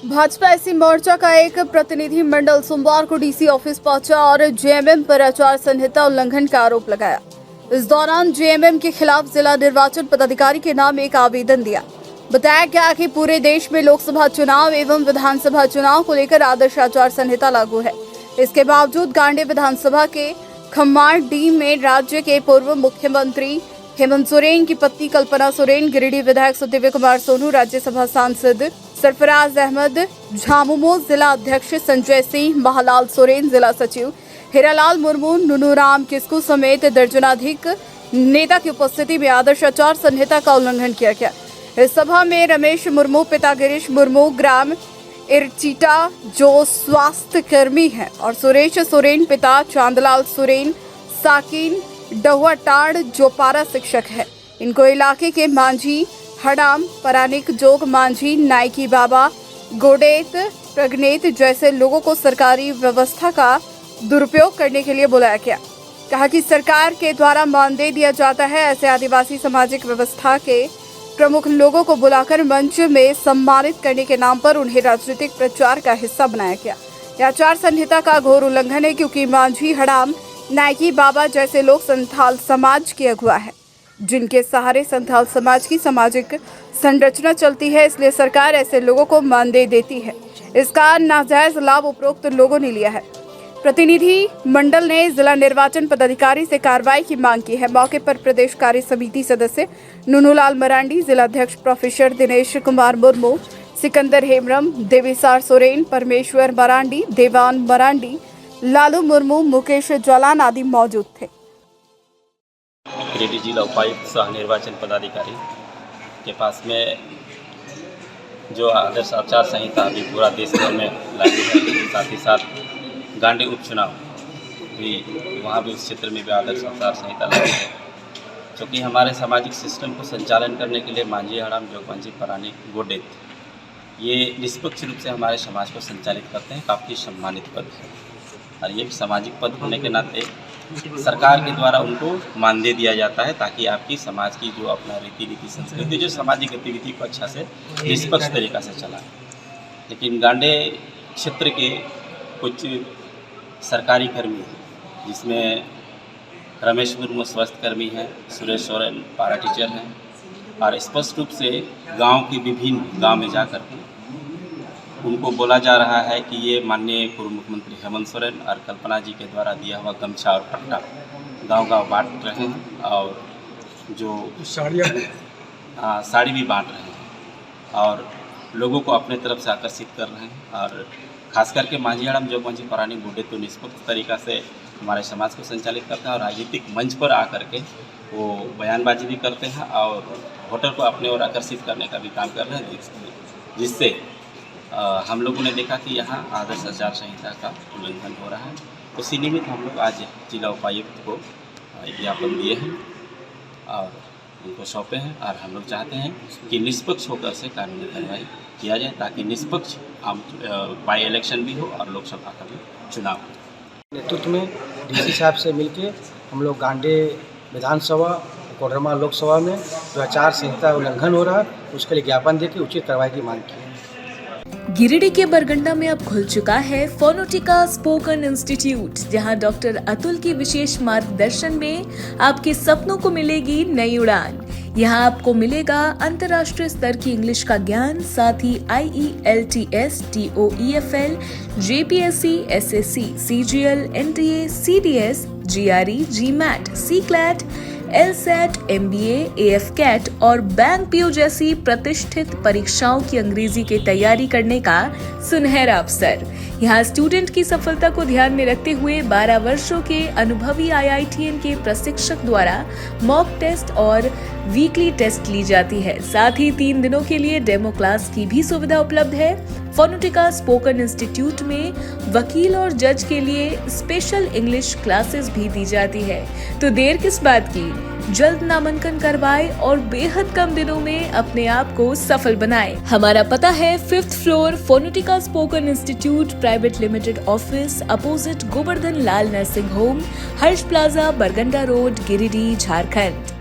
Bhajpa SC मोर्चा का एक प्रतिनिधि मंडल सोमवार को डीसी ऑफिस पहुंचा और जेएमएम पर आचार संहिता उल्लंघन का आरोप लगाया। इस दौरान जेएमएम के खिलाफ जिला निर्वाचन पदाधिकारी के नाम एक आवेदन दिया। बताया गया कि पूरे देश में लोकसभा चुनाव एवं विधानसभा चुनाव को लेकर आदर्श आचार संहिता लागू है। इसके बावजूद गांडे विधानसभा के खम्मारडीह में राज्य के पूर्व मुख्यमंत्री हेमंत सोरेन की पत्नी कल्पना सोरेन, गिरिडीह विधायक सुदिव्य कुमार सोनू, राज्यसभा सांसद सरफराज अहमद, झामुमो जिला अध्यक्ष संजय सिंह, महालाल सोरेन जिला सचिव, हीरालाल मुर्मू, नुनूराम किस्कू समेत दर्जनाधिक नेता की उपस्थिति में आदर्श आचार संहिता का उल्लंघन किया गया। इस सभा में रमेश मुर्मू पिता गिरीश मुर्मू ग्राम इरचिटा जो स्वास्थ्य कर्मी हैं और सुरेश सोरेन पिता चांदलाल सोरेन साकिन डहुआटाड़ जो पारा शिक्षक है। इनको इलाके के मांझी हड़ाम, परानिक जोग मांझी, नायकी बाबा, गोडेत, प्रगनेत जैसे लोगों को सरकारी व्यवस्था का दुरुपयोग करने के लिए बुलाया गया। कहा कि सरकार के द्वारा मानदेय दिया जाता है, ऐसे आदिवासी सामाजिक व्यवस्था के प्रमुख लोगों को बुलाकर मंच में सम्मानित करने के नाम पर उन्हें राजनीतिक प्रचार का हिस्सा बनाया गया। यह आचार संहिता का घोर उल्लंघन है, क्योंकि मांझी हड़ाम, नायकी बाबा जैसे लोग संथाल समाज के अगुआ है, जिनके सहारे संथाल समाज की सामाजिक संरचना चलती है। इसलिए सरकार ऐसे लोगों को मानदेय देती है। इसका नाजायज लाभ उपरोक्त लोगों ने लिया है। प्रतिनिधि मंडल ने जिला निर्वाचन पदाधिकारी से कार्रवाई की मांग की है। मौके पर प्रदेश कार्य समिति सदस्य नुनूलाल मरांडी, जिला अध्यक्ष प्रोफेसर दिनेश कुमार मुर्मू, सिकंदर हेमरम, देवीसार सोरेन, परमेश्वर मरांडी, देवान मरांडी, लालू मुर्मू, मुकेश जालान आदि मौजूद थे। गिरिडीह जिला उपायुक्त सह निर्वाचन पदाधिकारी के पास में जो आदर्श आचार संहिता अभी पूरा देश भर में लागू है, साथ ही साथ गांडी उपचुनाव भी वहाँ भी उस क्षेत्र में भी आदर्श आचार संहिता लागू है। क्योंकि हमारे सामाजिक सिस्टम को संचालन करने के लिए मांझी हड़ाम, जोगमांझी, परानी, गोडेत ये निष्पक्ष रूप से हमारे समाज को संचालित करते हैं। काफ़ी सम्मानित पद है और ये सामाजिक पद होने के नाते सरकार के द्वारा उनको मानदेय दिया जाता है, ताकि आपकी समाज की जो अपना रीति संस्कृति जो सामाजिक गतिविधि को अच्छा से निष्पक्ष तरीक़ा से चलाए। लेकिन गांडे क्षेत्र के कुछ सरकारी कर्मी हैं, जिसमें रमेश मुर्मू स्वास्थ्य कर्मी हैं, सुरेश सोरेन पारा टीचर हैं, और स्पष्ट रूप से गांव के विभिन्न गांव में जाकर के उनको बोला जा रहा है कि ये माननीय पूर्व मुख्यमंत्री हेमंत सोरेन और कल्पना जी के द्वारा दिया हुआ गमछा और पट्टा गांव-गांव बांट रहे हैं, और जो साड़ी भी बांट रहे हैं और लोगों को अपने तरफ से आकर्षित कर रहे हैं। और खास करके मांझी हड़ाम, जोगमांझी, परानी, गोडे तो निष्पक्ष तरीक़ा से हमारे समाज को संचालित करते हैं और राजनीतिक मंच पर आकर के वो बयानबाजी भी करते हैं और वोटर को अपने ओर आकर्षित करने का भी काम कर रहे हैं, जिससे हम लोगों ने देखा कि यहाँ आदर्श आचार संहिता का उल्लंघन हो रहा है। उसी निमित्त हम लोग आज जिला उपायुक्त को ज्ञापन दिए हैं और उनको सौंपे हैं, और हम लोग चाहते हैं कि निष्पक्ष होकर से कानूनी कार्रवाई किया जाए, ताकि निष्पक्ष बाई इलेक्शन भी हो और लोकसभा का भी चुनाव हो। नेतृत्व में डीसी साहब से मिलके हम लोग गांडे विधानसभा, कोडरमा लोकसभा में जो आचार संहिता उल्लंघन हो रहा है उसके लिए ज्ञापन देकर उचित कार्रवाई की मांग की है। गिरिडीह के बरगंडा में अब खुल चुका है फोनोटिका स्पोकन इंस्टीट्यूट, जहां डॉक्टर अतुल की विशेष मार्गदर्शन में आपके सपनों को मिलेगी नई उड़ान। यहाँ आपको मिलेगा अंतर्राष्ट्रीय स्तर की इंग्लिश का ज्ञान, साथ ही IELTS, TOEFL, JPSC, SSC, CGL, NTA, CDS, GRE, GMAT, CCLAT, LSAT, MBA, AFCAT और बैंक PO जैसी प्रतिष्ठित परीक्षाओं की अंग्रेजी की तैयारी करने का सुनहरा अवसर। यहाँ स्टूडेंट की सफलता को ध्यान में रखते हुए 12 वर्षों के अनुभवी IITN के प्रशिक्षक द्वारा मॉक टेस्ट और वीकली टेस्ट ली जाती है। साथ ही 3 दिनों के लिए डेमो क्लास की भी सुविधा उपलब्ध है। फोनोटिका स्पोकन इंस्टीट्यूट में वकील और जज के लिए स्पेशल इंग्लिश क्लासेस भी दी जाती है। तो देर किस बात की, जल्द नामांकन करवाए और बेहद कम दिनों में अपने आप को सफल बनाए। हमारा पता है 5th floor, Phonotica spoken institute private limited office, opposite Govardhan Lal nursing home, Harsh plaza, Barganda road, Giridih, Jharkhand.